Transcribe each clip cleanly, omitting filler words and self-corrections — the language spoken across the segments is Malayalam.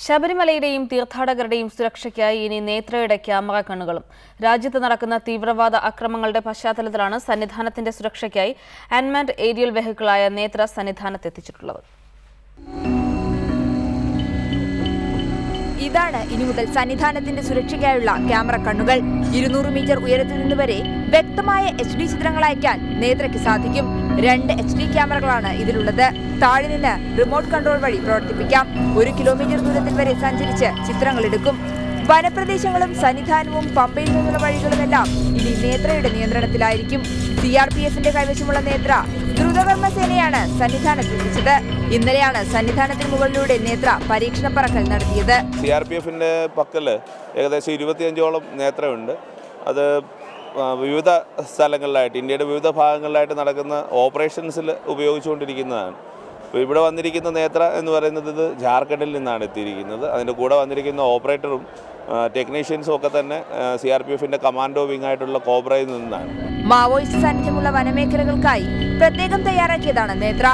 ശബരിമലയുടെയും തീർത്ഥാടകരുടെയും സുരക്ഷയ്ക്കായി ഇനി നേത്രയുടെ ക്യാമറ കണ്ണുകളും. രാജ്യത്ത് നടക്കുന്ന തീവ്രവാദ അക്രമങ്ങളുടെ പശ്ചാത്തലത്തിലാണ് സന്നിധാനത്തിന്റെ സുരക്ഷയ്ക്കായി അൺമാൻഡ് ഏരിയൽ വെഹിക്കിളായ നേത്ര സന്നിധാനത്തെത്തിച്ചിട്ടുള്ളത്. ഇതാണ് ഇനി മുതൽ സന്നിധാനത്തിന്റെ സുരക്ഷയ്ക്കായുള്ള ക്യാമറ കണ്ണുകൾ. 200 മീറ്റർ ഉയരത്തിൽ നിന്ന് വരെ വ്യക്തമായ HD ചിത്രങ്ങൾ അയക്കാൻ നേത്രയ്ക്ക് സാധിക്കും. 2 HD ക്യാമറകളാണ് ഇതിലുള്ളത്. താഴെ നിന്ന് റിമോട്ട് കൺട്രോൾ വഴി പ്രവർത്തിപ്പിക്കാം. 1 കിലോമീറ്റർ ദൂരത്തിൽ വരെ സഞ്ചരിച്ച് ചിത്രങ്ങൾ എടുക്കും. വനപ്രദേശങ്ങളും സന്നിധാനവും പമ്പയിൽ നിന്നുള്ള വഴികളുമെല്ലാം ഇനി നേത്രയുടെ നിയന്ത്രണത്തിലായിരിക്കും. CRPFന്റെ കൈവശമുള്ള നേത്ര ദ്രുതകർമ്മ സേനയാണ് സന്നിധാനത്തെത്തിച്ചത്. ഇന്നലെയാണ് സന്നിധാനത്തിന് മുകളിലൂടെ നേത്ര പരീക്ഷണ പറക്കൽ നടത്തിയത്. CRPFന്റെ പക്കൽ ഏകദേശം 25ഓളം നേത്രയുണ്ട്. അത് വിവിധ സ്ഥലങ്ങളിലായിട്ട് ഇന്ത്യയുടെ വിവിധ ഭാഗങ്ങളിലായിട്ട് നടക്കുന്ന ഓപ്പറേഷൻസിൽ ഉപയോഗിച്ചുകൊണ്ടിരിക്കുന്നതാണ്. അപ്പോൾ ഇവിടെ വന്നിരിക്കുന്ന നേത്ര എന്ന് പറയുന്നത് ഇത് ജാർഖണ്ഡിൽ നിന്നാണ് എത്തിയിരിക്കുന്നത്. അതിൻ്റെ കൂടെ വന്നിരിക്കുന്ന ഓപ്പറേറ്ററും ടെക്നീഷ്യൻസും ഒക്കെ തന്നെ CRPFന്റെ കമാൻഡോ വിങ് ആയിട്ടുള്ള കോബ്രയിൽ നിന്നാണ്. മാവോയിസ്റ്റ് സാന്നിധ്യമുള്ള വനമേഖലകൾക്കായി പ്രത്യേകം തയ്യാറാക്കിയതാണ് നേത്ര.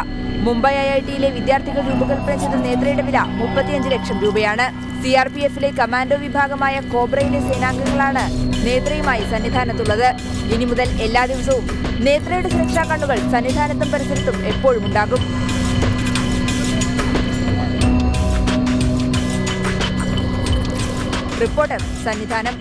മുംബൈ IITയിലെ വിദ്യാർത്ഥികൾ രൂപകൽപ്പന ചെയ്ത നേത്രയുടെ വില 35 ലക്ഷം രൂപയാണ്. CRPFലെ കമാൻഡോ വിഭാഗമായ കോബ്രയിലെ സേനാംഗങ്ങളാണ് നേത്രയുമായി സന്നിധാനത്തുള്ളത്. ഇനി മുതൽ എല്ലാ ദിവസവും നേത്രയുടെ സുരക്ഷാ കണ്ണുകൾ സന്നിധാനത്തും പരിസരത്തും എപ്പോഴും ഉണ്ടാകും. റിപ്പോർട്ടർ സന്നിധാനം.